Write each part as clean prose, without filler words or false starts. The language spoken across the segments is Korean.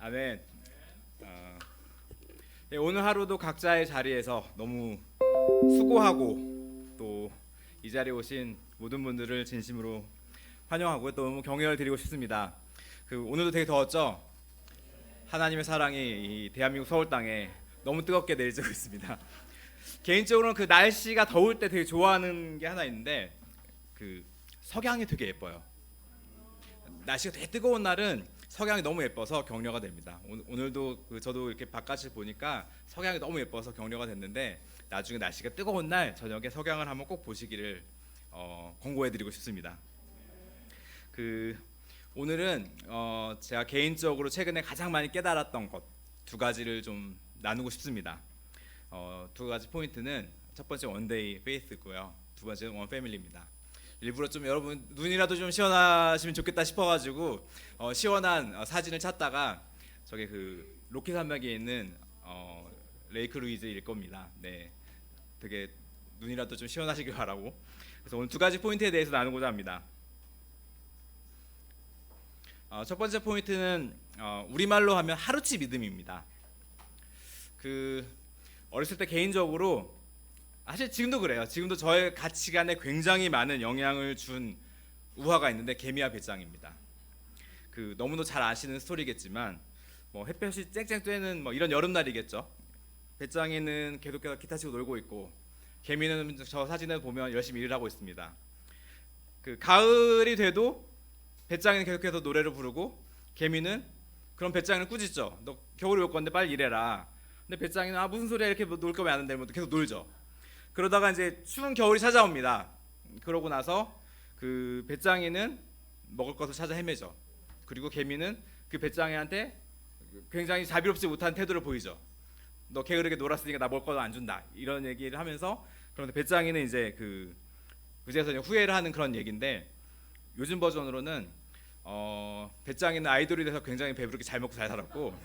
아멘. 어, 네, 오늘 하루도 각자의 자리에서 너무 수고하고 또 이 자리에 오신 모든 분들을 진심으로 환영하고 또 너무 격려를 드리고 싶습니다. 오늘도 되게 더웠죠? 하나님의 사랑이 이 대한민국 서울 땅에 너무 뜨겁게 내리쬐고 있습니다. 개인적으로는 그 날씨가 더울 때 되게 좋아하는 게 하나 있는데 석양이 되게 예뻐요. 날씨가 되게 뜨거운 날은 석양이 너무 예뻐서 격려가 됩니다. 오늘도 저도 이렇게 바깥을 보니까 석양이 너무 예뻐서 격려가 됐는데 나중에 날씨가 뜨거운 날 저녁에 석양을 한번 꼭 보시기를 권고해드리고 싶습니다. 오늘은 제가 개인적으로 최근에 가장 많이 깨달았던 것 두 가지를 좀 나누고 싶습니다. 두 가지 포인트는 첫 번째 원데이 페이스고요. 두 번째는 원 패밀리입니다. 일부러 좀 여러분 눈이라도 좀 시원하시면 좋겠다 싶어가지고 시원한 사진을 찾다가 저게 로키 산맥에 있는 레이크 루이즈일 겁니다. 네, 되게 눈이라도 좀 시원하시길 바라고. 그래서 오늘 두 가지 포인트에 대해서 나누고자 합니다. 첫 번째 포인트는 우리말로 하면 하루치 믿음입니다. 어렸을 때 개인적으로 사실 지금도 그래요. 지금도 저의 가치관에 굉장히 많은 영향을 준 우화가 있는데 개미와 배짱입니다. 너무도 잘 아시는 스토리겠지만 햇볕이 쨍쨍 쬐는 이런 여름날이겠죠. 배짱이는 계속해서 기타 치고 놀고 있고 개미는 저 사진을 보면 열심히 일을 하고 있습니다. 가을이 돼도 배짱이는 계속해서 노래를 부르고 개미는 그럼 배짱이는 꾸짖죠. 너 겨울에 올 건데 빨리 일해라. 근데 배짱이는 무슨 소리야 이렇게 놀 거면 안 되는데 계속 놀죠. 그러다가 이제 추운 겨울이 찾아옵니다. 그러고 나서 배짱이는 먹을 것을 찾아 헤매죠. 그리고 개미는 배짱이한테 굉장히 자비롭지 못한 태도를 보이죠. 너 게으르게 놀았으니까 나 먹을 거 안 준다. 이런 얘기를 하면서 그런데 배짱이는 이제 그제서 후회를 하는 그런 얘기인데 요즘 버전으로는 배짱이는 아이돌이 돼서 굉장히 배부르게 잘 먹고 잘 살았고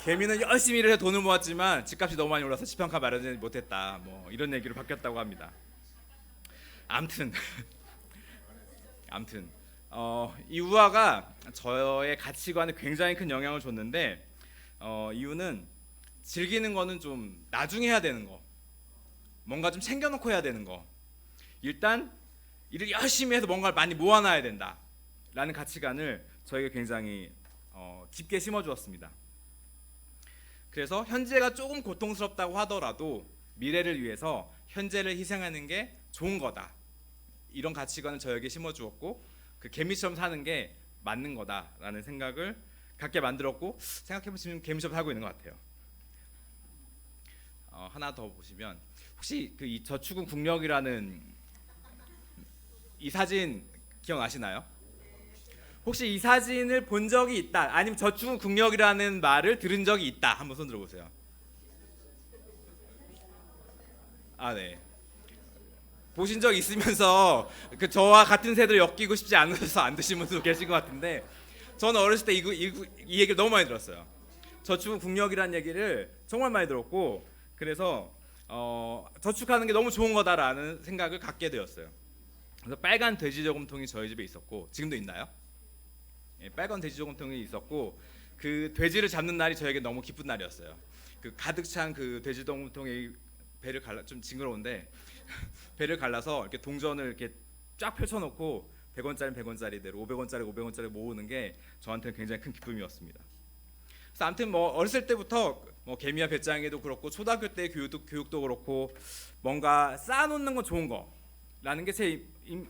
개미는 열심히 일해서 돈을 모았지만 집값이 너무 많이 올라서 집 한 칸 마련하지 못했다. 이런 얘기로 바뀌었다고 합니다. 암튼 이 우화가 저의 가치관에 굉장히 큰 영향을 줬는데 이유는 즐기는 거는 좀 나중에 해야 되는 거, 뭔가 좀 챙겨놓고 해야 되는 거, 일단 일을 열심히 해서 뭔가를 많이 모아놔야 된다라는 가치관을 저에게 굉장히 깊게 심어주었습니다. 그래서 현재가 조금 고통스럽다고 하더라도 미래를 위해서 현재를 희생하는 게 좋은 거다. 이런 가치관을 저에게 심어주었고 개미처럼 사는 게 맞는 거다라는 생각을 갖게 만들었고 생각해보면 지금 개미처럼 살고 있는 것 같아요. 하나 더 보시면 혹시 이 저축은 국력이라는 이 사진 기억나시나요? 혹시 이 사진을 본 적이 있다, 아니면 저축은 국력이라는 말을 들은 적이 있다, 한번 손 들어보세요. 네. 보신 적 있으면서 저와 같은 세대를 엮이고 싶지 않으셔서 안 드신 분도 계신 것 같은데 저는 어렸을 때 이 얘기를 너무 많이 들었어요. 저축은 국력이라는 얘기를 정말 많이 들었고 그래서 저축하는 게 너무 좋은 거다라는 생각을 갖게 되었어요. 그래서 빨간 돼지 저금통이 저희 집에 있었고 지금도 있나요? 빨간 돼지 저금통이 있었고 돼지를 잡는 날이 저에게 너무 기쁜 날이었어요. 가득 찬 돼지 저금통에 배를 갈라 좀 징그러운데 배를 갈라서 이렇게 동전을 이렇게 쫙 펼쳐놓고 100원짜리 100원짜리대로 500원짜리 500원짜리 모으는 게 저한테는 굉장히 큰 기쁨이었습니다. 그래서 아무튼 어렸을 때부터 개미와 배짱이도 그렇고 초등학교 때 교육도 그렇고 뭔가 쌓아놓는 건 좋은 거라는 게 제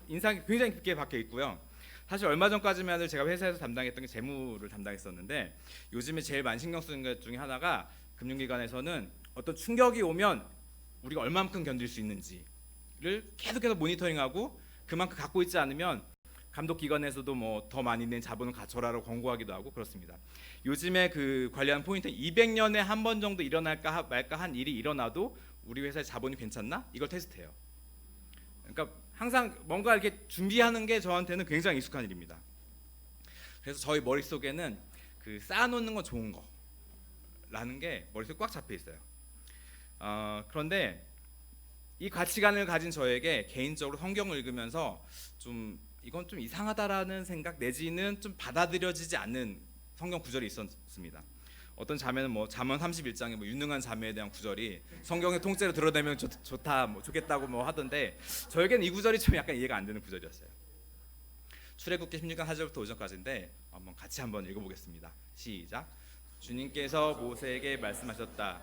인상이 굉장히 깊게 박혀 있고요. 사실 얼마 전까지만 해도 제가 회사에서 담당했던 게 재무를 담당했었는데 요즘에 제일 많이 신경 쓰는 것 중에 하나가 금융기관에서는 어떤 충격이 오면 우리가 얼마만큼 견딜 수 있는지를 계속해서 모니터링하고 그만큼 갖고 있지 않으면 감독기관에서도 더 많이 낸 자본을 갖춰라라고 권고하기도 하고 그렇습니다. 요즘에 관리하는 포인트 200년에 한 번 정도 일어날까 말까 한 일이 일어나도 우리 회사의 자본이 괜찮나? 이걸 테스트해요. 그러니까 항상 뭔가 이렇게 준비하는 게 저한테는 굉장히 익숙한 일입니다. 그래서 저희 머릿속에는 쌓아놓는 건 좋은 거라는 게 머릿속에 꽉 잡혀 있어요. 그런데 이 가치관을 가진 저에게 개인적으로 성경을 읽으면서 이건 좀 이상하다라는 생각 내지는 좀 받아들여지지 않는 성경 구절이 있었습니다. 어떤 자매는 뭐 잠언 31장에 뭐 유능한 자매에 대한 구절이 성경의 통째로 들어내면 좋다 뭐 좋겠다고 뭐 하던데 저에게는 이 구절이 좀 약간 이해가 안 되는 구절이었어요. 출애굽기 16장 4절부터 5절까지인데 같이 한번 읽어보겠습니다. 시작. 주님께서 모세에게 말씀하셨다.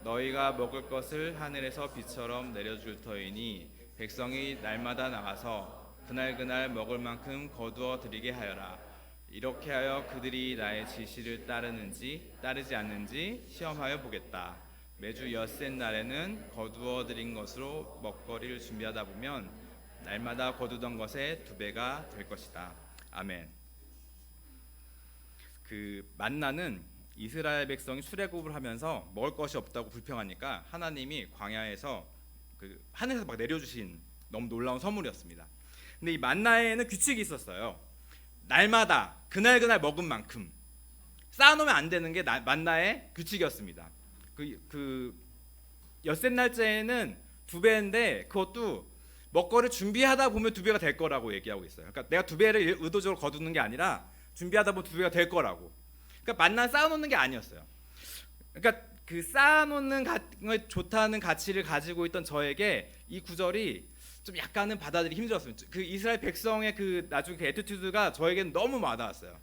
너희가 먹을 것을 하늘에서 비처럼 내려줄 터이니 백성이 날마다 나가서 그날 먹을 만큼 거두어 드리게 하여라. 이렇게 하여 그들이 나의 지시를 따르는지 따르지 않는지 시험하여 보겠다. 매주 엿새 날에는 거두어 드린 것으로 먹거리를 준비하다 보면 날마다 거두던 것의 2배가 될 것이다. 아멘. 그 만나는 이스라엘 백성이 출애굽을 하면서 먹을 것이 없다고 불평하니까 하나님이 광야에서 그 하늘에서 막 내려주신 너무 놀라운 선물이었습니다. 근데 이 만나에는 규칙이 있었어요. 날마다 그날 먹은 만큼 쌓아놓으면 안 되는 게 만나의 규칙이었습니다. 그 엿새 날째에는 2배인데 그것도 먹거리 준비하다 보면 2배가 될 거라고 얘기하고 있어요. 그러니까 내가 2배를 의도적으로 거두는 게 아니라 준비하다 보면 2배가 될 거라고. 그러니까 만나 쌓아놓는 게 아니었어요. 그러니까 그 쌓아놓는 게 좋다는 가치를 가지고 있던 저에게 이 구절이 좀 약간은 받아들이기 힘들었습니다. 그 이스라엘 백성의 그 나중에 그 애티튜드가 저에게는 너무 와닿았어요.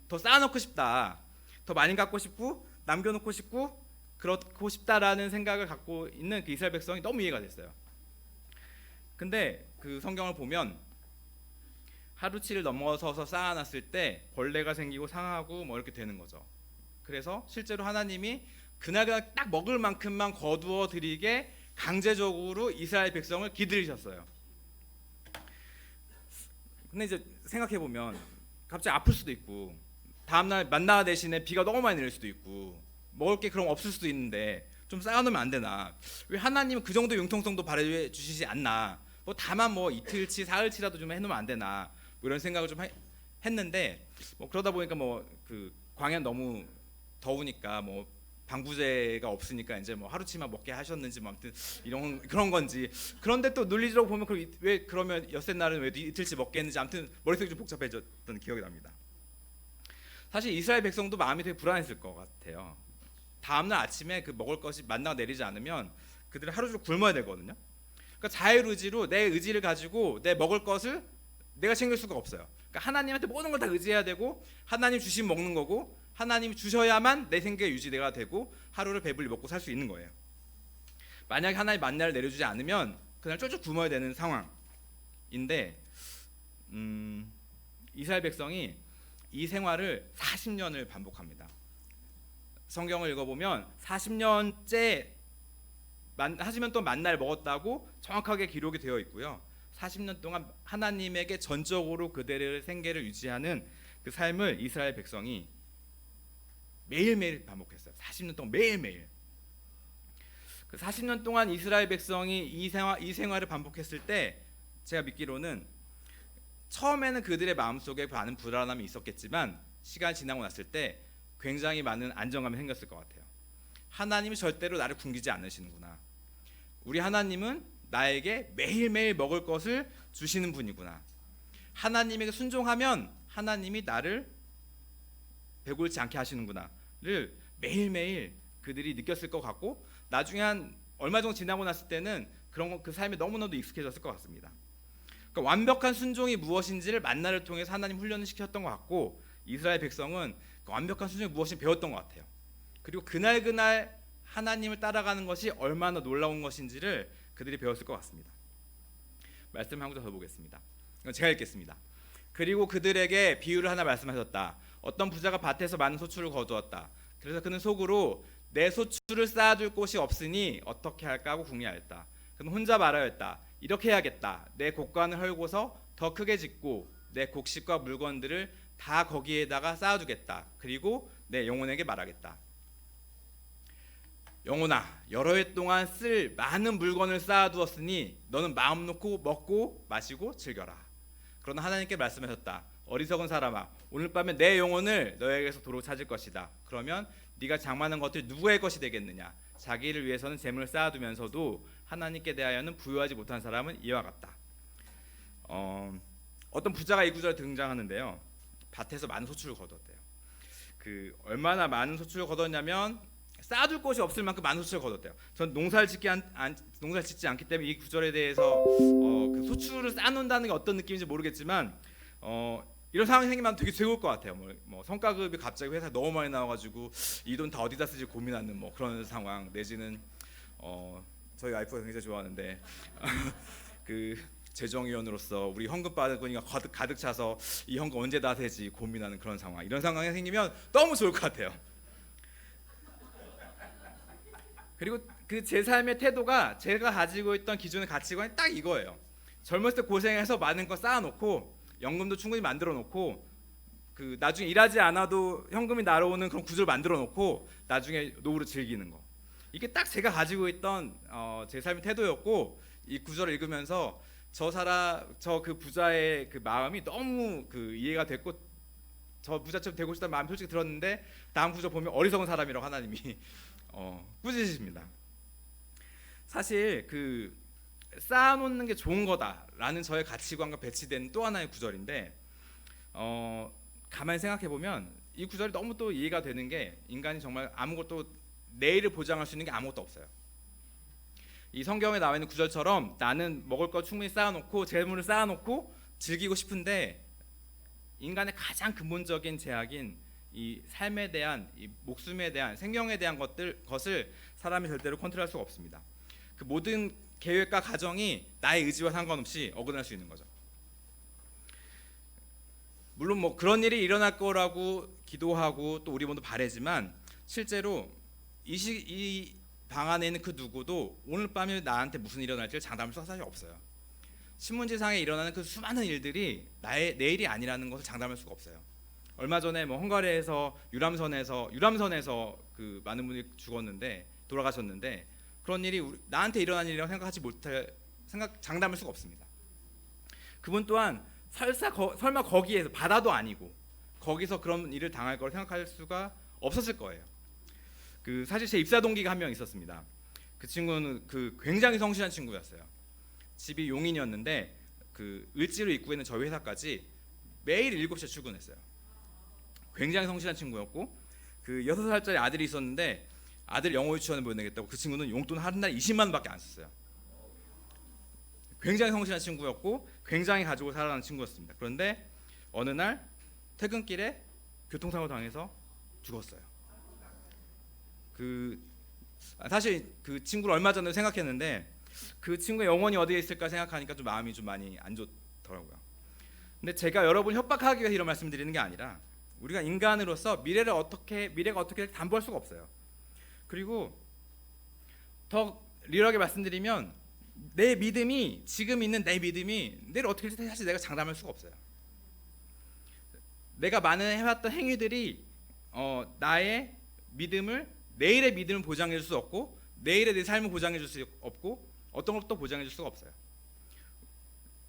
더 쌓아놓고 싶다, 더 많이 갖고 싶고 남겨놓고 싶고 그렇고 싶다라는 생각을 갖고 있는 그 이스라엘 백성이 너무 이해가 됐어요. 근데 그 성경을 보면 하루치를 넘어서서 쌓아놨을 때 벌레가 생기고 상하고 뭐 이렇게 되는 거죠. 그래서 실제로 하나님이 그날 딱 먹을 만큼만 거두어 드리게 강제적으로 이스라엘 백성을 기들이셨어요. 근데 이제 생각해 보면 갑자기 아플 수도 있고 다음날 만나 대신에 비가 너무 많이 내릴 수도 있고 먹을 게 그럼 없을 수도 있는데 좀 쌓아놓으면 안 되나? 왜 하나님은 그 정도 융통성도 발휘해 주시지 않나? 뭐 다만 뭐 이틀치 사흘치라도 좀 해놓으면 안 되나? 뭐 이런 생각을 좀 했는데 뭐 그러다 보니까 뭐 그 광야 너무 더우니까 뭐 방부제가 없으니까 이제 뭐 하루치만 먹게 하셨는지 뭐 아무튼 이런 그런 건지 그런데 또 논리적으로 보면 왜 그러면 엿새 날은 왜 이틀치 먹게 했는지 아무튼 머릿속이 좀 복잡해졌던 기억이 납니다. 사실 이스라엘 백성도 마음이 되게 불안했을 것 같아요. 다음날 아침에 그 먹을 것이 만나가 내리지 않으면 그들은 하루 종일 굶어야 되거든요. 그러니까 자율의지로 내 의지를 가지고 내 먹을 것을 내가 챙길 수가 없어요. 그러니까 하나님한테 모든 걸 다 의지해야 되고 하나님 주시면 먹는 거고 하나님이 주셔야만 내 생계 유지가 되고 하루를 배불리 먹고 살 수 있는 거예요. 만약에 하나님 만나를 내려주지 않으면 그날 쫄쫄 굶어야 되는 상황인데 이스라엘 백성이 이 생활을 40년을 반복합니다. 성경을 읽어보면 40년째 40년 동안 만나를 먹었다고 정확하게 기록이 되어 있고요. 40년 동안 하나님에게 전적으로 그들의 생계를 유지하는 그 삶을 이스라엘 백성이 매일매일 반복했어요. 40년 동안 매일매일. 그 40년 동안 이스라엘 백성이 이 생활을 반복했을 때 제가 믿기로는 처음에는 그들의 마음속에 많은 불안함이 있었겠지만 시간이 지나고 났을 때 굉장히 많은 안정감이 생겼을 것 같아요. 하나님이 절대로 나를 굶기지 않으시는구나. 우리 하나님은 나에게 매일매일 먹을 것을 주시는 분이구나. 하나님에게 순종하면 하나님이 나를 배골지 않게 하시는구나를 매일매일 그들이 느꼈을 것 같고 나중에 한 얼마 정도 지나고 났을 때는 그 삶에 너무나도 익숙해졌을 것 같습니다. 그러니까 완벽한 순종이 무엇인지를 만나를 통해서 하나님 훈련을 시켰던 것 같고 이스라엘 백성은 그 완벽한 순종이 무엇인지 배웠던 것 같아요. 그리고 그날 하나님을 따라가는 것이 얼마나 놀라운 것인지를 그들이 배웠을 것 같습니다. 말씀 한 구절 더 보겠습니다. 제가 읽겠습니다. 그리고 그들에게 비유를 하나 말씀하셨다. 어떤 부자가 밭에서 많은 소출을 거두었다. 그래서 그는 속으로 내 소출을 쌓아둘 곳이 없으니 어떻게 할까 하고 궁리하였다. 그는 혼자 말하였다. 이렇게 해야겠다. 내 곡간을 헐고서 더 크게 짓고 내 곡식과 물건들을 다 거기에다가 쌓아두겠다. 그리고 내 영혼에게 말하겠다. 영혼아, 여러 해 동안 쓸 많은 물건을 쌓아두었으니 너는 마음 놓고 먹고 마시고 즐겨라. 그러나 하나님께 말씀하셨다. 어리석은 사람아, 오늘 밤에 내 영혼을 너에게서 도로 찾을 것이다. 그러면 네가 장만한 것들이 누구의 것이 되겠느냐? 자기를 위해서는 재물을 쌓아두면서도 하나님께 대하여는 부유하지 못한 사람은 이와 같다. 어떤 부자가 이 구절에 등장하는데요. 밭에서 많은 소출을 거두었대요. 그 얼마나 많은 소출을 거뒀냐면 쌓아둘 곳이 없을 만큼 많은 소출을 거뒀대요. 전 농사를 짓지 않기 때문에 이 구절에 대해서 그 소출을 쌓아놓는다는 게 어떤 느낌인지 모르겠지만 이런 상황이 생기면 되게 좋을 것 같아요. 뭐 성과급이 갑자기 회사에 너무 많이 나와가지고 이 돈 다 어디다 쓰지 고민하는 뭐 그런 상황, 내지는 저희 와이프가 굉장히 좋아하는데 그 재정위원으로서 우리 헌금 받으니까 가득 차서 이 헌금 언제 다 되지 고민하는 그런 상황, 이런 상황이 생기면 너무 좋을 것 같아요. 그리고 그 제 삶의 태도가 제가 가지고 있던 기존의 가치관이 딱 이거예요. 젊었을 때 고생해서 많은 거 쌓아놓고 연금도 충분히 만들어 놓고 그 나중에 일하지 않아도 현금이 날아오는 그런 구조를 만들어 놓고 나중에 노후를 즐기는 거, 이게 딱 제가 가지고 있던 제 삶의 태도였고, 이 구절을 읽으면서 저 그 부자의 그 마음이 너무 그 이해가 됐고, 저 부자처럼 되고 싶다는 마음이 솔직히 들었는데, 다음 구절 보면 어리석은 사람이라고 하나님이 꾸짖으십니다. 사실 그 쌓아놓는 게 좋은 거다라는 저의 가치관과 배치된 또 하나의 구절인데, 가만히 생각해 보면 이 구절이 너무 또 이해가 되는 게, 인간이 정말 아무것도 내일을 보장할 수 있는 게 아무것도 없어요. 이 성경에 나와 있는 구절처럼 나는 먹을 거 충분히 쌓아놓고 재물을 쌓아놓고 즐기고 싶은데, 인간의 가장 근본적인 제약인 이 삶에 대한, 이 목숨에 대한, 생명에 대한 것을 사람이 절대로 컨트롤할 수가 없습니다. 그 모든 계획과 가정이 나의 의지와 상관없이 어긋날 수 있는 거죠. 물론 뭐 그런 일이 일어날 거라고 기도하고 또 우리 모두 바라지만, 실제로 이 방 안에 있는 그 누구도 오늘 밤에 나한테 무슨 일이 일어날지를 장담할 수가 사실 없어요. 신문지상에 일어나는 그 수많은 일들이 내일이 아니라는 것을 장담할 수가 없어요. 얼마 전에 뭐 헝가리에서 유람선에서 그 많은 분이 돌아가셨는데, 그런 일이 나한테 일어난 일이라고 장담할 수가 없습니다. 그분 또한 설마 거기에서, 바다도 아니고 거기서 그런 일을 당할 걸 생각할 수가 없었을 거예요. 그 사실 제 입사 동기가 한 명 있었습니다. 그 친구는 그 굉장히 성실한 친구였어요. 집이 용인이었는데 그 을지로 입구에 있는 저희 회사까지 매일 7시에 출근했어요. 굉장히 성실한 친구였고, 그 6살짜리 아들이 있었는데 아들 영어 유치원에 보내겠다고 그 친구는 용돈 한 달 20만 원밖에 안 썼어요. 굉장히 성실한 친구였고 굉장히 가족을 사랑하는 친구였습니다. 그런데 어느 날 퇴근길에 교통사고 당해서 죽었어요. 사실 그 친구를 얼마 전에 생각했는데, 그 친구의 영혼이 어디에 있을까 생각하니까 좀 마음이 좀 많이 안 좋더라고요. 근데 제가 여러분 협박하기 위해서 이런 말씀드리는 게 아니라, 우리가 인간으로서 미래가 어떻게 담보할 수가 없어요. 그리고 더 리얼하게 말씀드리면, 내 믿음이, 지금 있는 내 믿음이 내일 어떻게 될지 사실 내가 장담할 수가 없어요. 내가 많은 해왔던 행위들이 나의 믿음을, 내일의 믿음을 보장해 줄 수 없고, 내일의 내 삶을 보장해 줄 수 없고, 어떤 것도 보장해 줄 수가 없어요.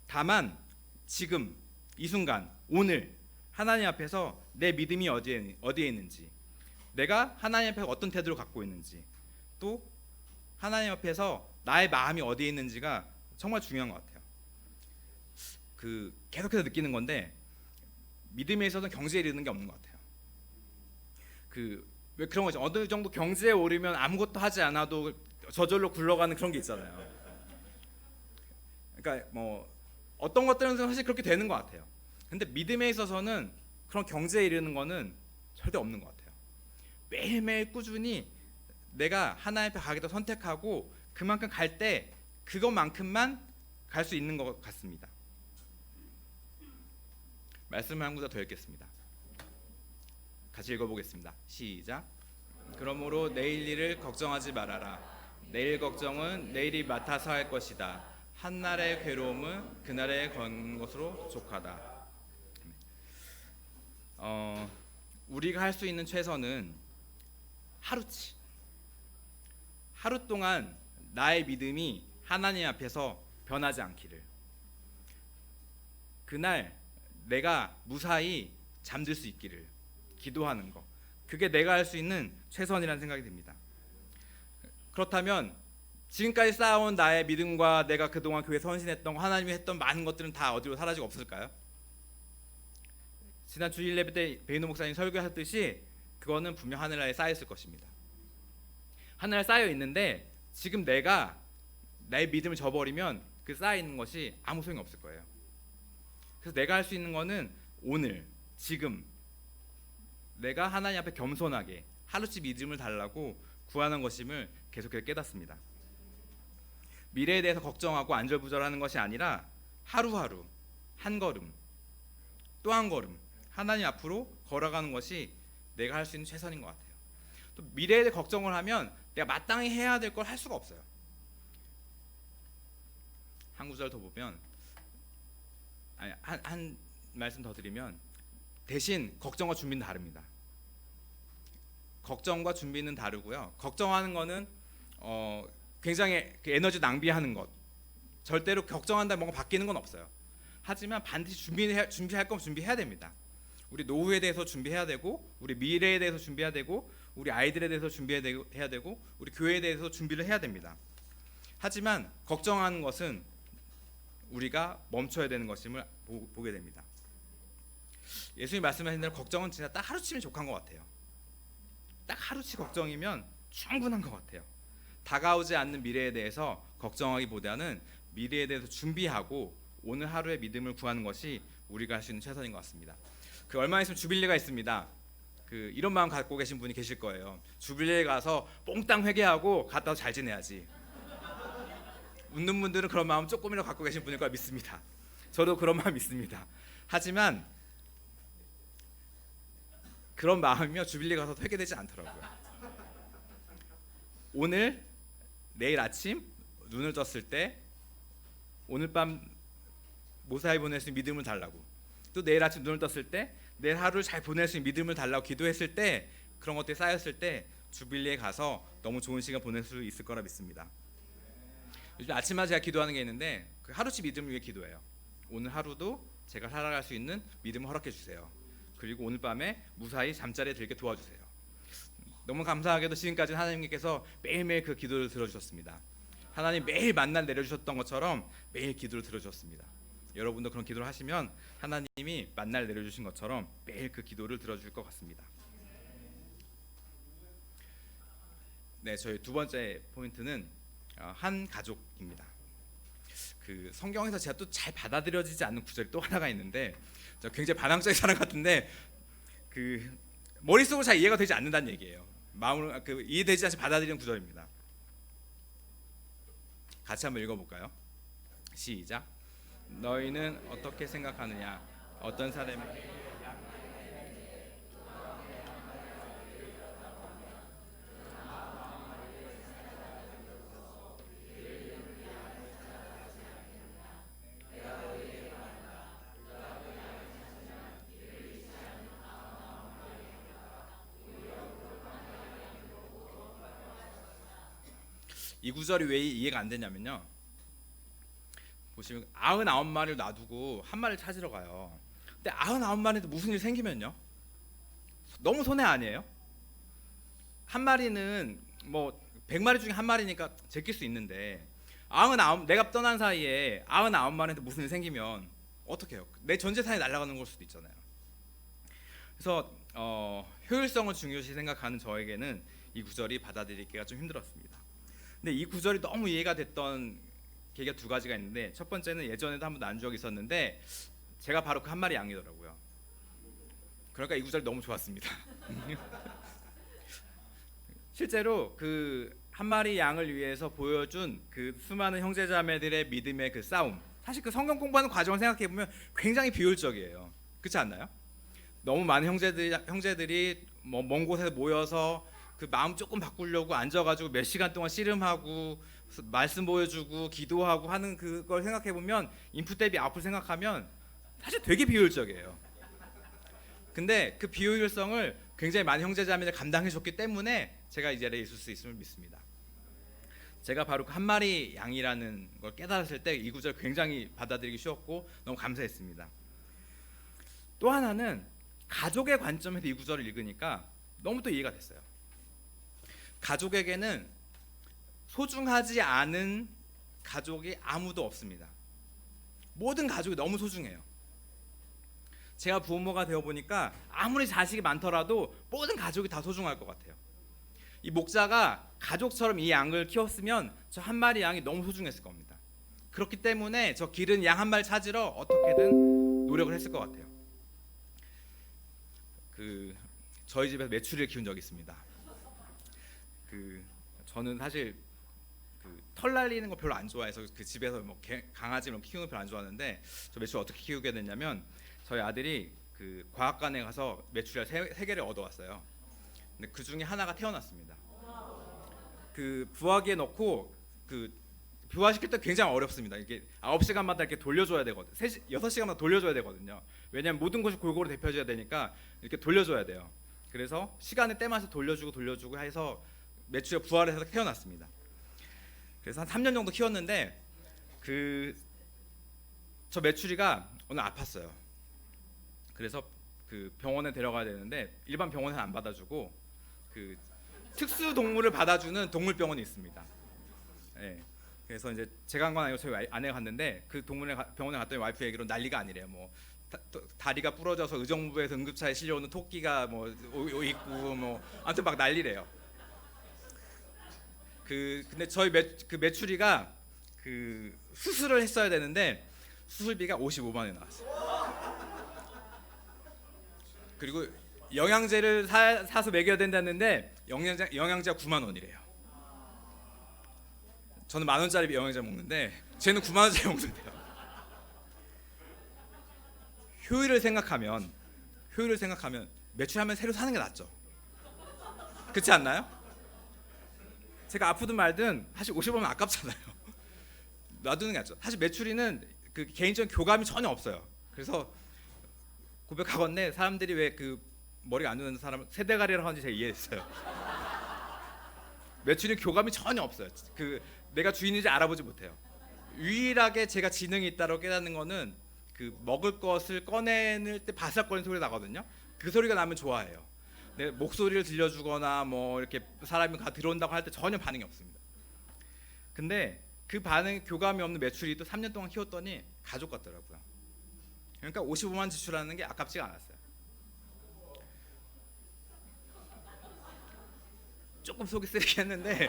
다만 지금 이 순간, 오늘 하나님 앞에서 내 믿음이 어디에 있는지, 내가 하나님 앞에 어떤 태도를 갖고 있는지, 또 하나님 앞에서 나의 마음이 어디에 있는지가 정말 중요한 것 같아요. 계속해서 느끼는 건데, 믿음에 있어서는 경제에 이르는 게 없는 것 같아요. 왜 그런 거죠? 어느 정도 경제에 오르면 아무것도 하지 않아도 저절로 굴러가는 그런 게 있잖아요. 그러니까 뭐 어떤 것들은 사실 그렇게 되는 것 같아요. 근데 믿음에 있어서는 그런 경제에 이르는 거는 절대 없는 것 같아요. 매일매일 꾸준히 내가 하나님 앞에 가기도 선택하고, 그만큼 갈 때 그것만큼만 갈 수 있는 것 같습니다. 말씀을 한 구절 더 읽겠습니다. 같이 읽어보겠습니다. 시작. 그러므로 내일 일을 걱정하지 말아라. 내일 걱정은 내일이 맡아서 할 것이다. 한날의 괴로움은 그날에 건 것으로 족하다. 우리가 할 수 있는 최선은 하루치, 하루 동안 나의 믿음이 하나님 앞에서 변하지 않기를, 그날 내가 무사히 잠들 수 있기를 기도하는 거, 그게 내가 할 수 있는 최선이라는 생각이 듭니다. 그렇다면 지금까지 쌓아온 나의 믿음과 내가 그동안 교회에 헌신했던 거, 하나님이 했던 많은 것들은 다 어디로 사라지고 없을까요? 지난 주일 예배 때 베이노 목사님 설교하셨듯이 그거는 분명 하늘나라에 쌓여 있을 것입니다. 하늘나라에 쌓여 있는데 지금 내가 나의 믿음을 저버리면 그 쌓여 있는 것이 아무 소용이 없을 거예요. 그래서 내가 할 수 있는 거는 오늘, 지금 내가 하나님 앞에 겸손하게 하루치 믿음을 달라고 구하는 것임을 계속해서 깨닫습니다. 미래에 대해서 걱정하고 안절부절하는 것이 아니라 하루하루 한 걸음 또 한 걸음 하나님 앞으로 걸어가는 것이 내가 할 수 있는 최선인 것 같아요. 또 미래에 대해 걱정을 하면 내가 마땅히 해야 될 걸 할 수가 없어요. 한 구절 더 보면, 한 말씀 더 드리면, 대신 걱정과 준비는 다릅니다. 걱정과 준비는 다르고요. 걱정하는 거는 굉장히 에너지 낭비하는 것. 절대로 걱정한다 뭔가 바뀌는 건 없어요. 하지만 반드시 준비할 건 준비해야 됩니다. 우리 노후에 대해서 준비해야 되고, 우리 미래에 대해서 준비해야 되고, 우리 아이들에 대해서 준비해야 되고, 우리 교회에 대해서 준비를 해야 됩니다. 하지만 걱정하는 것은 우리가 멈춰야 되는 것임을 보게 됩니다. 예수님 말씀하신 대로 걱정은 진짜 딱 하루치면 족한 것 같아요. 딱 하루치 걱정이면 충분한 것 같아요. 다가오지 않는 미래에 대해서 걱정하기보다는 미래에 대해서 준비하고 오늘 하루의 믿음을 구하는 것이 우리가 할 수 있는 최선인 것 같습니다. 그 얼마 있으면 주빌리가 있습니다. 이런 마음 갖고 계신 분이 계실 거예요. 주빌리에 가서 뽕땅 회개하고 갔다 와서 잘 지내야지. 웃는 분들은 그런 마음 조금이라도 갖고 계신 분일 거라 믿습니다. 저도 그런 마음 있습니다. 하지만 그런 마음이면 주빌리 가서 회개되지 않더라고요. 오늘, 내일 아침 눈을 떴을 때 오늘 밤 무사히 보낼 수 있는 믿음을 달라고, 또 내일 아침 눈을 떴을 때 내일 하루를 잘 보낼 수 있는 믿음을 달라고 기도했을 때, 그런 것들이 쌓였을 때 주빌리에 가서 너무 좋은 시간 보낼 수 있을 거라 믿습니다. 요즘 아침마다 제가 기도하는 게 있는데 그 하루치 믿음을 위해 기도해요. 오늘 하루도 제가 살아갈 수 있는 믿음을 허락해 주세요. 그리고 오늘 밤에 무사히 잠자리에 들게 도와주세요. 너무 감사하게도 지금까지 하나님께서 매일매일 그 기도를 들어주셨습니다. 하나님 매일 만날 내려주셨던 것처럼 매일 기도를 들어주셨습니다. 여러분도 그런 기도를 하시면 하나님이 만날 내려주신 것처럼 매일 그 기도를 들어줄 것 같습니다. 네, 저희 두 번째 포인트는 한 가족입니다. 성경에서 제가 또 잘 받아들여지지 않는 구절이 또 하나가 있는데, 저 굉장히 반항적인 사람 같은데 머릿속으로 잘 이해가 되지 않는다는 얘기예요. 마음으로 이해되지 않지 받아들이는 구절입니다. 같이 한번 읽어볼까요? 시작. 너희는 어떻게 생각하느냐? 어떤 사람이 이 구절이 왜 이해가 안 되냐면요. 보시면 99마리를 놔두고 한 마리를 찾으러 가요. 근데 99마리도 무슨 일 생기면요? 너무 손해 아니에요? 한 마리는 뭐 100마리 중에 한 마리니까 제낄 수 있는데 99, 내가 떠난 사이에 99마리한테 무슨 일 생기면 어떻게 해요? 내 전 재산이 날아가는 걸 수도 있잖아요. 그래서 효율성을 중요시 생각하는 저에게는 이 구절이 받아들이기가 좀 힘들었습니다. 근데 이 구절이 너무 이해가 됐던 계기가 두 가지가 있는데, 첫 번째는 예전에도 한번 나눈 적이 있었는데 제가 바로 그 한 마리 양이더라고요. 그러니까 이 구절이 너무 좋았습니다. 실제로 그 한 마리 양을 위해서 보여준 그 수많은 형제자매들의 믿음의 그 싸움, 사실 그 성경 공부하는 과정을 생각해 보면 굉장히 비효율적이에요. 그렇지 않나요? 너무 많은 형제들이 먼 곳에서 모여서 그 마음 조금 바꾸려고 앉아가지고 몇 시간 동안 씨름하고 말씀 보여주고 기도하고 하는 그걸 생각해 보면, 인풋 대비 아웃풋 생각하면 사실 되게 비효율적이에요. 근데 그 비효율성을 굉장히 많은 형제자매들 감당해 줬기 때문에 제가 이 자리에 있을 수 있음을 믿습니다. 제가 바로 그 한 마리 양이라는 걸 깨달았을 때 이 구절 굉장히 받아들이기 쉬웠고 너무 감사했습니다. 또 하나는 가족의 관점에서 이 구절을 읽으니까 너무 또 이해가 됐어요. 가족에게는 소중하지 않은 가족이 아무도 없습니다. 모든 가족이 너무 소중해요. 제가 부모가 되어 보니까 아무리 자식이 많더라도 모든 가족이 다 소중할 것 같아요. 이 목자가 가족처럼 이 양을 키웠으면 저 한 마리 양이 너무 소중했을 겁니다. 그렇기 때문에 저 기른 양 한 마리 찾으러 어떻게든 노력을 했을 것 같아요. 저희 집에서 메추리를 키운 적이 있습니다. 저는 사실 털 날리는 거 별로 안 좋아해서 집에서 뭐 강아지 이런 키우는 거 별로 안 좋아하는데, 저 메추리 어떻게 키우게 됐냐면 저희 아들이 과학관에 가서 메추리 세 개를 얻어왔어요. 근데 그 중에 하나가 태어났습니다. 부화기에 넣고 부화시킬 때 굉장히 어렵습니다. 이게 9시간마다 이렇게 돌려줘야 되거든요. 6시간마다 돌려줘야 되거든요. 왜냐하면 모든 것이 골고루 데펴져야 되니까 이렇게 돌려줘야 돼요. 그래서 시간에 때마다 돌려주고 해서 메추리가 부화를 해서 태어났습니다. 그래서 한 3년 정도 키웠는데 저 메추리가 오늘 아팠어요. 그래서 병원에 데려가야 되는데 일반 병원에는 안 받아주고 특수 동물을 받아주는 동물병원이 있습니다. 네. 그래서 이제 제가 간 건 아니고 저희 아내가 갔는데 병원에 갔더니 와이프 얘기로 난리가 아니래요. 뭐 다리가 부러져서 의정부에서 응급차에 실려오는 토끼가 뭐 있고 뭐 아무튼 막 난리래요. 근데 저희 메추리가 수술을 했어야 되는데 수술비가 55만 원 나왔어요. 그리고 영양제를 사서 먹여야 된다는데 영양제가 9만 원이래요. 저는 10,000원짜리 영양제 먹는데 쟤는 9만 원짜리 먹는데요. 효율을 생각하면 메추리 하면 새로 사는 게 낫죠. 그렇지 않나요? 제가 아프든 말든 사실 50원은 아깝잖아요. 놔두는 게 낫죠. 사실 메추리는 개인적인 교감이 전혀 없어요. 그래서 고백하건대 사람들이 왜 머리가 안 좋은 사람 세대가리라고 하는지 제가 이해했어요. 메추리는 교감이 전혀 없어요. 내가 주인인지 알아보지 못해요. 유일하게 제가 지능이 있다고 깨닫는 거는 먹을 것을 꺼내는 때 바삭거리는 소리가 나거든요. 그 소리가 나면 좋아해요. 내 목소리를 들려주거나 뭐 이렇게 사람이 들어온다고 할 때 전혀 반응이 없습니다. 근데 교감이 없는 메추리도 3년 동안 키웠더니 가족 같더라고요. 그러니까 55만 지출하는 게 아깝지가 않았어요. 조금 속이 쓰리긴 했는데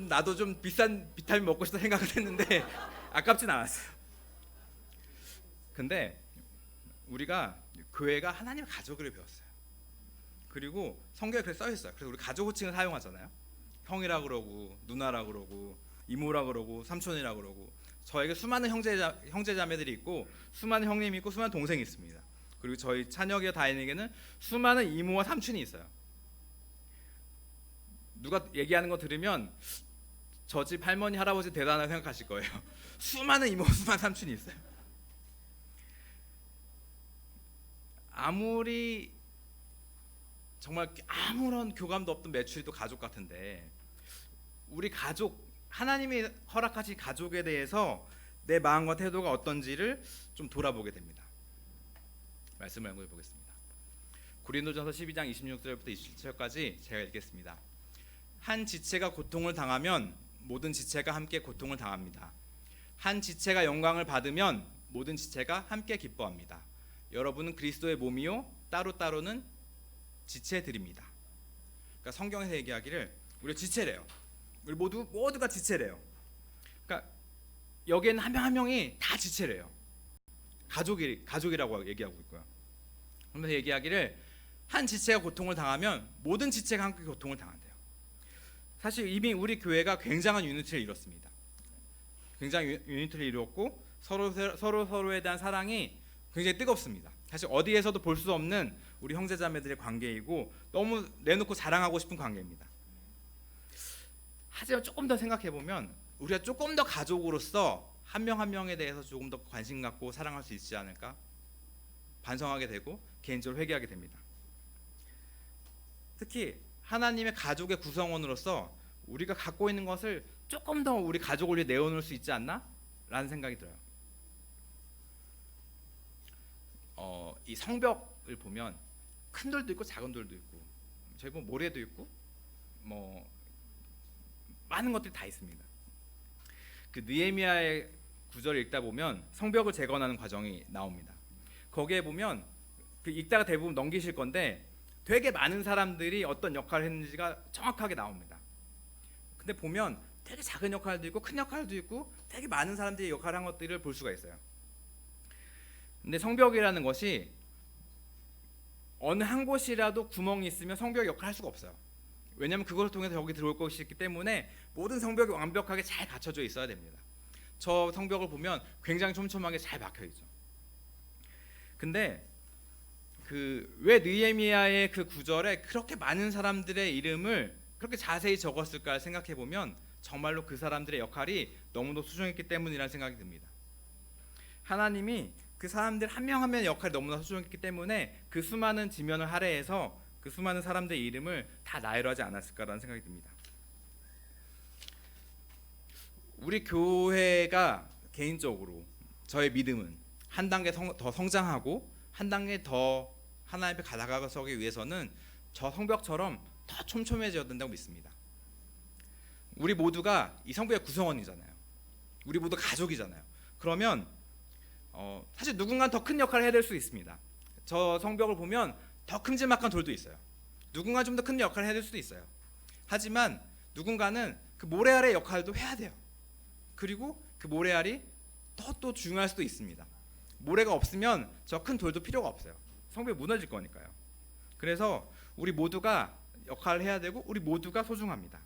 나도 좀 비싼 비타민 먹고 싶다 생각을 했는데 아깝진 않았어요. 근데 우리가 교회가 하나님의 가족을 배웠어요. 그리고 성경에 그렇게 써 있어요. 그래서 우리 가족 호칭을 사용하잖아요. 형이라 그러고 누나라 그러고 이모라 그러고 삼촌이라 그러고, 저에게 수많은 형제자매들이 있고 수많은 형님이 있고 수많은 동생이 있습니다. 그리고 저희 찬혁이와 다인에게는 수많은 이모와 삼촌이 있어요. 누가 얘기하는 거 들으면 저 집 할머니 할아버지 대단하다고 생각하실 거예요. 수많은 이모 수많은 삼촌이 있어요. 아무리 정말 아무런 교감도 없던 메추리도 가족 같은데, 우리 가족, 하나님이 허락하신 가족에 대해서 내 마음과 태도가 어떤지를 좀 돌아보게 됩니다. 말씀을 연구해 보겠습니다. 고린도전서 12장 26절부터 27절까지 제가 읽겠습니다. 한 지체가 고통을 당하면 모든 지체가 함께 고통을 당합니다. 한 지체가 영광을 받으면 모든 지체가 함께 기뻐합니다. 여러분은 그리스도의 몸이요 따로따로는 지체들입니다. 그러니까 성경에서 얘기하기를 우리 지체래요. 우리 모두가 지체래요. 그러니까 여기에는 한 명 한 명이 다 지체래요. 가족이라고 얘기하고 있고요. 그러면서 얘기하기를 한 지체가 고통을 당하면 모든 지체가 함께 고통을 당한대요. 사실 이미 우리 교회가 굉장한 유니티를 이뤘습니다. 굉장히 유니티를 이루었고 서로에 대한 사랑이 굉장히 뜨겁습니다. 사실 어디에서도 볼 수 없는 우리 형제자매들의 관계이고 너무 내놓고 자랑하고 싶은 관계입니다. 하지만 조금 더 생각해 보면 우리가 조금 더 가족으로서 한 명 한 명에 대해서 조금 더 관심 갖고 사랑할 수 있지 않을까 반성하게 되고 개인적으로 회개하게 됩니다. 특히 하나님의 가족의 구성원으로서 우리가 갖고 있는 것을 조금 더 우리 가족을 위해 내어놓을 수 있지 않나? 라는 생각이 들어요. 이 성벽을 보면 큰 돌도 있고 작은 돌도 있고 저기 보면 모래도 있고 뭐 많은 것들이 다 있습니다. 느헤미야의 구절을 읽다 보면 성벽을 재건하는 과정이 나옵니다. 거기에 보면 그 읽다가 대부분 넘기실 건데 되게 많은 사람들이 어떤 역할을 했는지가 정확하게 나옵니다. 근데 보면 되게 작은 역할도 있고 큰 역할도 있고 되게 많은 사람들이 역할을 한 것들을 볼 수가 있어요. 근데 성벽이라는 것이 어느 한 곳이라도 구멍이 있으면 성벽 역할을 할 수가 없어요. 왜냐하면 그것을 통해서 여기 들어올 것이 있기 때문에 모든 성벽이 완벽하게 잘 갖춰져 있어야 됩니다. 저 성벽을 보면 굉장히 촘촘하게 잘 박혀 있죠. 근데 그 왜 느헤미야의 그 구절에 그렇게 많은 사람들의 이름을 그렇게 자세히 적었을까 생각해 보면 정말로 그 사람들의 역할이 너무도 소중했기 때문이라는 생각이 듭니다. 하나님이 그 사람들 한 명 한 명의 역할이 너무나 소중했기 때문에 그 수많은 지면을 할애해서 그 수많은 사람들의 이름을 다 나열하지 않았을까라는 생각이 듭니다. 우리 교회가 개인적으로 저의 믿음은 한 단계 더 성장하고 한 단계 더 하나님 앞에 다가가기 위해서는 저 성벽처럼 더 촘촘해져야 된다고 믿습니다. 우리 모두가 이 성벽의 구성원이잖아요. 우리 모두 가족이잖아요. 그러면 사실 누군가는 더 큰 역할을 해야 될 수 있습니다. 저 성벽을 보면 더 큼지막한 돌도 있어요. 누군가 좀 더 큰 역할을 해야 될 수도 있어요. 하지만 누군가는 그 모래알의 역할도 해야 돼요. 그리고 그 모래알이 또 중요할 수도 있습니다. 모래가 없으면 저 큰 돌도 필요가 없어요. 성벽이 무너질 거니까요. 그래서 우리 모두가 역할을 해야 되고 우리 모두가 소중합니다.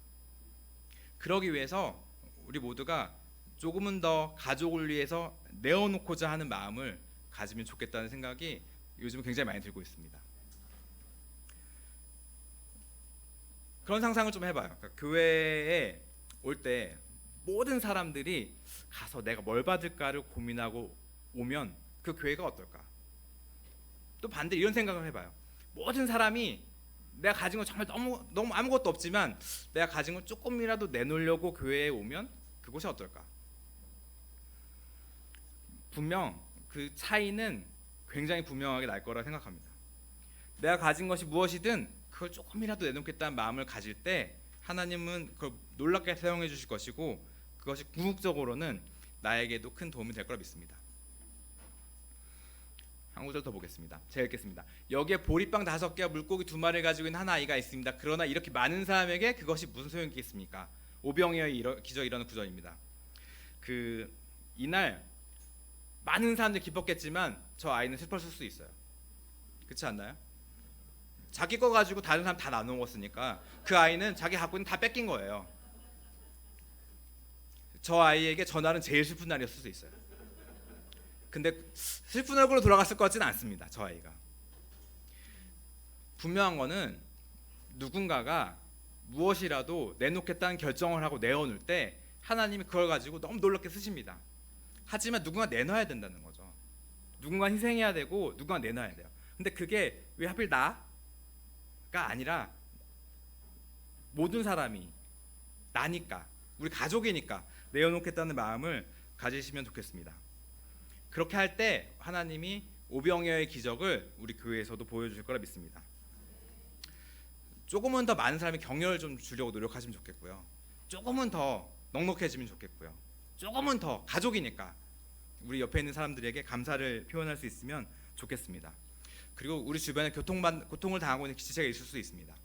그러기 위해서 우리 모두가 조금은 더 가족을 위해서 내어놓고자 하는 마음을 가지면 좋겠다는 생각이 요즘 굉장히 많이 들고 있습니다. 그런 상상을 좀 해봐요. 그러니까 교회에 올 때 모든 사람들이 가서 내가 뭘 받을까를 고민하고 오면 그 교회가 어떨까? 또 반대로 이런 생각을 해봐요. 모든 사람이 내가 가진 건 정말 너무 아무것도 없지만 내가 가진 건 조금이라도 내놓으려고 교회에 오면 그곳이 어떨까? 분명 그 차이는 굉장히 분명하게 날 거라 생각합니다. 내가 가진 것이 무엇이든 그걸 조금이라도 내놓겠다는 마음을 가질 때 하나님은 그걸 놀랍게 사용해 주실 것이고 그것이 궁극적으로는 나에게도 큰 도움이 될 거라 믿습니다. 한 구절 더 보겠습니다. 제가 읽겠습니다. 여기에 보리빵 5개와 물고기 2마리를 가지고 있는 한 아이가 있습니다. 그러나 이렇게 많은 사람에게 그것이 무슨 소용이 있겠습니까? 오병이어의 기적이 일어나는 구절입니다. 이날 많은 사람들이 기뻤겠지만 저 아이는 슬펐을 수 있어요. 그렇지 않나요? 자기 거 가지고 다른 사람 다 나눠 먹었으니까 그 아이는 자기 갖고 있는 다 뺏긴 거예요. 저 아이에게 전날은 제일 슬픈 날이었을 수 있어요. 근데 슬픈 얼굴로 돌아갔을 것 같지는 않습니다. 저 아이가. 분명한 거는 누군가가 무엇이라도 내놓겠다는 결정을 하고 내어놓을 때 하나님이 그걸 가지고 너무 놀랍게 쓰십니다. 하지만 누군가 내놔야 된다는 거죠. 누군가 희생해야 되고 누군가 내놔야 돼요. 근데 그게 왜 하필 나가 아니라 모든 사람이 나니까 우리 가족이니까 내어놓겠다는 마음을 가지시면 좋겠습니다. 그렇게 할 때 하나님이 오병이어의 기적을 우리 교회에서도 보여주실 거라 믿습니다. 조금은 더 많은 사람이 격려를 좀 주려고 노력하시면 좋겠고요. 조금은 더 넉넉해지면 좋겠고요. 조금은 더 가족이니까 우리 옆에 있는 사람들에게 감사를 표현할 수 있으면 좋겠습니다. 그리고 우리 주변에 고통을 당하고 있는 지체가 있을 수 있습니다.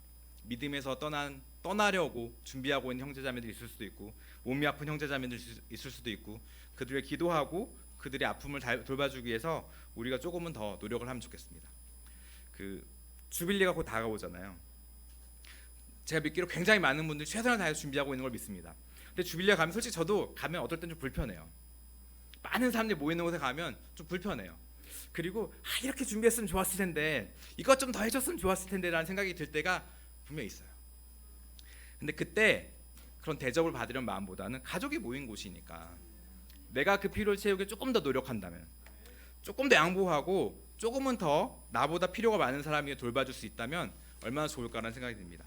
믿음에서 떠나려고 준비하고 있는 형제자매들이 있을 수도 있고 몸이 아픈 형제자매들이 있을 수도 있고 그들을 기도하고 그들의 아픔을 돌봐주기 위해서 우리가 조금은 더 노력을 하면 좋겠습니다. 주빌리가 곧 다가오잖아요. 제가 믿기로 굉장히 많은 분들이 최선을 다해서 준비하고 있는 걸 믿습니다. 근데 주빌리가 가면 솔직히 저도 가면 어떨 땐 좀 불편해요. 많은 사람들이 모이는 곳에 가면 좀 불편해요. 그리고 이렇게 준비했으면 좋았을 텐데 이것 좀 더 해줬으면 좋았을 텐데 라는 생각이 들 때가 분명히 있어요. 근데 그때 그런 대접을 받으려는 마음보다는 가족이 모인 곳이니까 내가 그 필요를 채우기 조금 더 노력한다면 조금 더 양보하고 조금은 더 나보다 필요가 많은 사람이 돌봐줄 수 있다면 얼마나 좋을까라는 생각이 듭니다.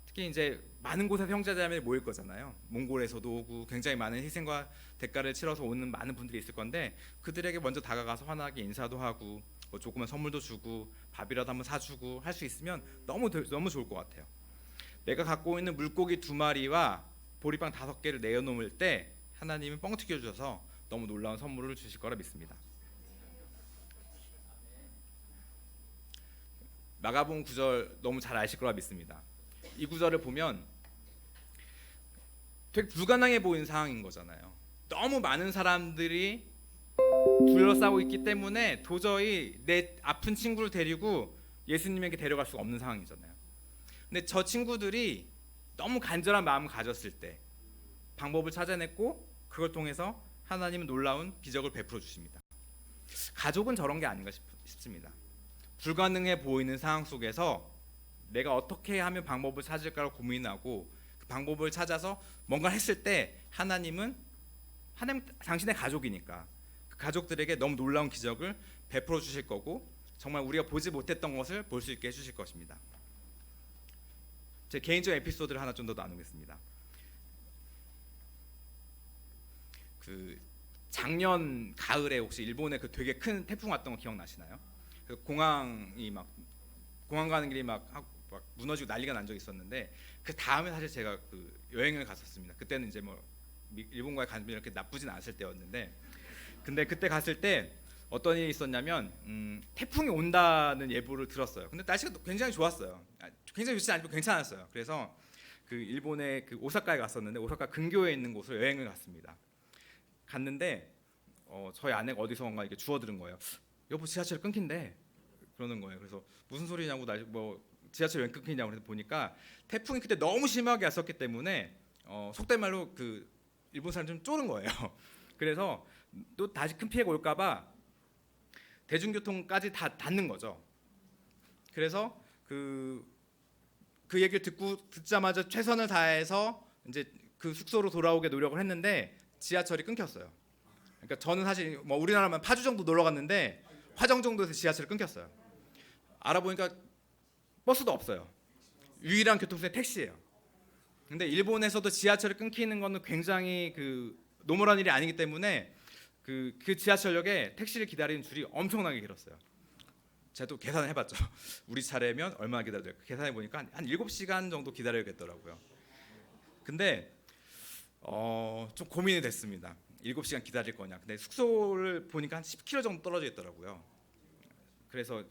특히 이제 많은 곳에서 형제자매들이 모일 거잖아요. 몽골에서도 오고 굉장히 많은 희생과 대가를 치러서 오는 많은 분들이 있을 건데 그들에게 먼저 다가가서 환하게 인사도 하고 뭐 조그만 선물도 주고 밥이라도 한번 사주고 할 수 있으면 너무 좋을 것 같아요. 내가 갖고 있는 물고기 2마리와 보리빵 5개를 내어놓을 때 하나님은 뻥 튀겨주셔서 너무 놀라운 선물을 주실 거라 믿습니다. 마가복음 9절 너무 잘 아실 거라 믿습니다. 이 구절을 보면 되게 불가능해 보이는 상황인 거잖아요. 너무 많은 사람들이 둘러싸고 있기 때문에 도저히 내 아픈 친구를 데리고 예수님에게 데려갈 수가 없는 상황이잖아요. 근데 저 친구들이 너무 간절한 마음을 가졌을 때 방법을 찾아냈고 그걸 통해서 하나님은 놀라운 기적을 베풀어 주십니다. 가족은 저런 게 아닌가 싶습니다. 불가능해 보이는 상황 속에서 내가 어떻게 하면 방법을 찾을까를 고민하고 그 방법을 찾아서 뭔가 했을 때 하나님 당신의 가족이니까 그 가족들에게 너무 놀라운 기적을 베풀어 주실 거고 정말 우리가 보지 못했던 것을 볼 수 있게 해주실 것입니다. 제 개인적 에피소드를 하나 좀 더 나누겠습니다. 그 작년 가을에 혹시 일본에 그 되게 큰 태풍 왔던 거 기억나시나요? 그 공항 가는 길이 막 무너지고 난리가 난 적이 있었는데 그 다음에 사실 제가 그 여행을 갔었습니다. 그때는 이제 뭐 일본과의 관계가 이렇게 나쁘진 않았을 때였는데 근데 그때 갔을 때 어떤 일이 있었냐면 태풍이 온다는 예보를 들었어요. 근데 날씨가 굉장히 좋았어요. 굉장히 좋지 않고 괜찮았어요. 그래서 그 일본의 그 오사카에 갔었는데 오사카 근교에 있는 곳으로 여행을 갔는데 저희 아내가 어디선가 이렇게 주워들은 거예요. 여보 지하철 끊긴대 그러는 거예요. 그래서 무슨 소리냐고 뭐 지하철 왜 끊기냐고 그래서 보니까 태풍이 그때 너무 심하게 왔었기 때문에 속된 말로 그 일본 사람 좀 쫄은 거예요. 그래서 또 다시 큰 피해가 올까봐 대중교통까지 다 닫는 거죠. 그래서 그 얘기를 듣자마자 최선을 다해서 이제 그 숙소로 돌아오게 노력을 했는데 지하철이 끊겼어요. 그러니까 저는 사실 뭐 우리나라만 파주 정도 놀러 갔는데 화정 정도에서 지하철이 끊겼어요. 알아보니까 버스도 없어요. 유일한 교통수단이 택시예요. 근데 일본에서도 지하철이 끊기는 거는 굉장히 그 노멀한 일이 아니기 때문에 그 지하철역에 택시를 기다리는 줄이 엄청나게 길었어요. 제가 또 계산을 해봤죠. 우리 차례면 얼마나 기다려야 될까 계산해 보니까 한 7시간 정도 기다려야겠더라고요. 근데 좀 고민이 됐습니다. 7시간 기다릴 거냐. 근데 숙소를 보니까 한 10km 정도 떨어져 있더라고요. 그래서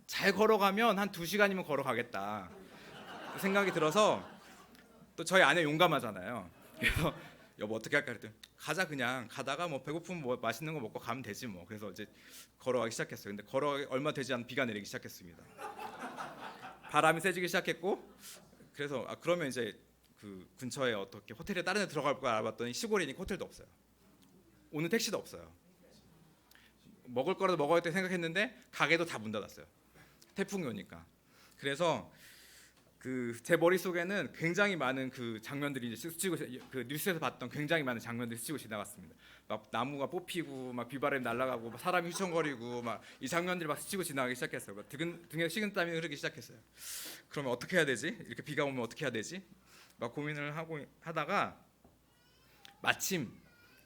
잘 걸어가면 한 2시간이면 걸어가겠다 생각이 들어서 또 저희 아내 용감하잖아요. 그래서 여보 어떻게 할까 그랬더니 가자 그냥 가다가 뭐 배고프면 뭐 맛있는 거 먹고 가면 되지 뭐. 그래서 이제 걸어가기 시작했어요. 근데 걸어가기 얼마 되지 않은 비가 내리기 시작했습니다. 바람이 세지기 시작했고 그래서 그러면 이제 그 근처에 어떻게 호텔에 다른 데 들어갈 거 알아봤더니 시골이니까 호텔도 없어요. 오는 택시도 없어요. 먹을 거라도 먹어야겠다 생각했는데 가게도 다 문 닫았어요. 태풍이 오니까. 그래서 그 제 머릿속에는 굉장히 많은 그 장면들이 이제 스치고 그 뉴스에서 봤던 굉장히 많은 장면들이 스치고 지나갔습니다. 막 나무가 뽑히고 막 비바람이 날아가고 막 사람이 휘청거리고 막 이 장면들이 막 스치고 지나가기 시작했어요. 막 등에 식은땀이 흐르기 시작했어요. 그러면 어떻게 해야 되지? 이렇게 비가 오면 어떻게 해야 되지? 막 고민을 하다가 마침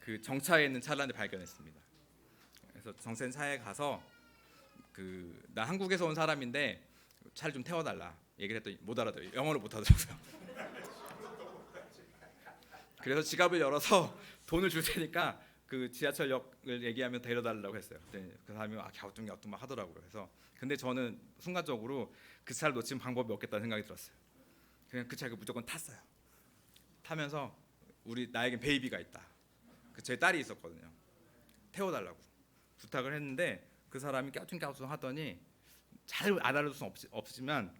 그 정차에 있는 차량을 발견했습니다. 그래서 정센 차에 가서 나 한국에서 온 사람인데 차를 좀 태워달라 얘기를 했더니 못 알아들어요. 영어를 못 하더라고요. 그래서 지갑을 열어서 돈을 줄 테니까 그 지하철역을 얘기하면 데려달라고 했어요. 그 사람이 갸우뚱갸우뚱 막 하더라고요. 그래서 근데 저는 순간적으로 그 차를 놓치면 방법이 없겠다는 생각이 들었어요. 그냥 그 차를 무조건 탔어요. 타면서 나에겐 베이비가 있다. 제 딸이 있었거든요. 태워달라고 부탁을 했는데 그 사람이 갸우뚱갸우뚱 하더니 잘 안 알아줄 수는 없지만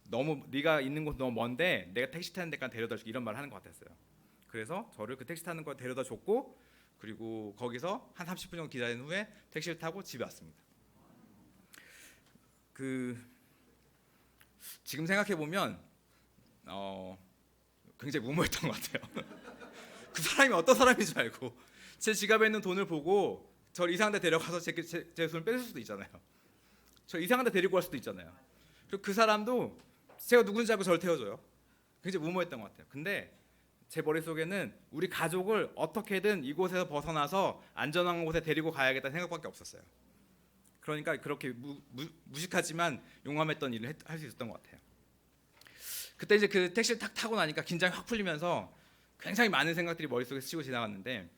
너무 네가 있는 곳 너무 먼데 내가 택시 타는 데까지 데려다 줄게 이런 말을 하는 것 같았어요. 그래서 저를 그 택시 타는 거 데려다 줬고 그리고 거기서 한 30분 정도 기다린 후에 택시를 타고 집에 왔습니다. 지금 생각해 보면 굉장히 무모했던 것 같아요. 그 사람이 어떤 사람인 줄 알고 제 지갑에 있는 돈을 보고 저를 이상한 데 데려가서 제 돈을 뺏을 수도 있잖아요. 저 이상한 데 데리고 갈 수도 있잖아요. 그리고 그 사람도 제가 누군지 알고 저를 태워줘요. 굉장히 무모했던 것 같아요. 근데 제 머릿속에는 우리 가족을 어떻게든 이곳에서 벗어나서 안전한 곳에 데리고 가야겠다는 생각밖에 없었어요. 그러니까 그렇게 무식하지만 용감했던 일을 할 수 있었던 것 같아요. 그때 이제 그 택시를 탁 타고 나니까 긴장이 확 풀리면서 굉장히 많은 생각들이 머릿속에 스치고 지나갔는데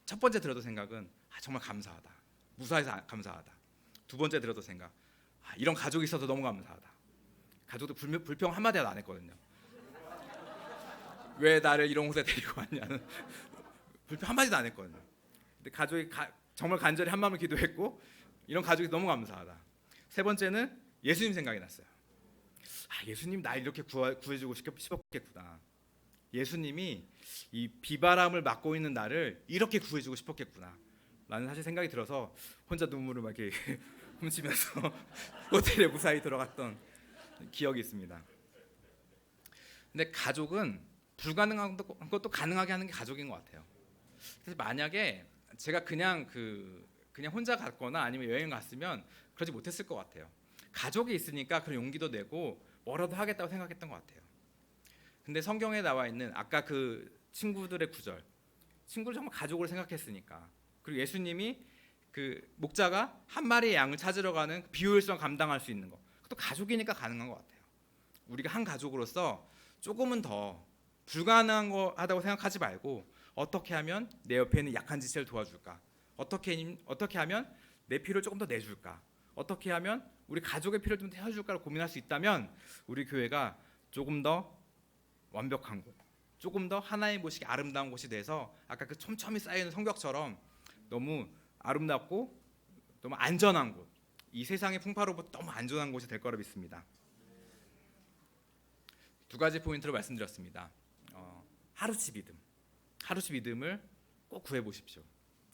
첫 번째 들어도 생각은 정말 감사하다. 무사해서 감사하다. 두 번째 들어도 생각, 이런 가족이 있어서 너무 감사하다. 가족도 불평 한마디도 안 했거든요. 왜 나를 이런 곳에 데리고 왔냐는 불평 한마디도 안 했거든요. 근데 가족이 정말 간절히 한마음을 기도했고 이런 가족이 너무 감사하다. 세 번째는 예수님 생각이 났어요. 예수님 날 이렇게 구해주고 싶었겠구나. 예수님이 이 비바람을 맞고 있는 나를 이렇게 구해주고 싶었겠구나 라는 사실 생각이 들어서 혼자 눈물을 막 이렇게 훔치면서 호텔에 무사히 들어갔던 기억이 있습니다. 근데 가족은 불가능한 것도 가능하게 하는 게 가족인 것 같아요. 그래서 만약에 제가 그냥 혼자 갔거나 아니면 여행 갔으면 그러지 못했을 것 같아요. 가족이 있으니까 그런 용기도 내고 뭐라도 하겠다고 생각했던 것 같아요. 근데 성경에 나와 있는 아까 그 친구들의 구절, 친구를 정말 가족으로 생각했으니까, 그리고 예수님이 그 목자가 한 마리의 양을 찾으러 가는 비효율성 감당할 수 있는 거, 그것도 가족이니까 가능한 것 같아요. 우리가 한 가족으로서 조금은 더 불가능한 거 하다고 생각하지 말고 어떻게 하면 내 옆에 있는 약한 지체를 도와줄까? 어떻게 하면 내 필요를 조금 더 내줄까? 어떻게 하면 우리 가족의 필요를 좀 태워줄까를 고민할 수 있다면 우리 교회가 조금 더 완벽한 곳, 조금 더 하나의 곳이 아름다운 곳이 돼서 아까 그 촘촘히 쌓여있는 성벽처럼 너무 아름답고 너무 안전한 곳, 이 세상의 풍파로부터 너무 안전한 곳이 될 거라 믿습니다. 두 가지 포인트를 말씀드렸습니다. 하루치 믿음을 꼭 구해보십시오.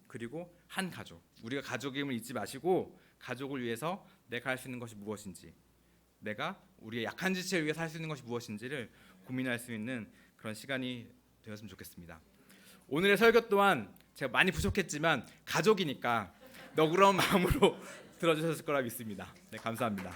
그리고 한 가족, 우리가 가족임을 잊지 마시고 가족을 위해서 내가 할 수 있는 것이 무엇인지, 내가 우리의 약한 지체를 위해 살 수 있는 것이 무엇인지를 고민할 수 있는 그런 시간이 되었으면 좋겠습니다. 오늘의 설교 또한 제가 많이 부족했지만 가족이니까 너그러운 마음으로 들어주셨을 거라 믿습니다. 네, 감사합니다.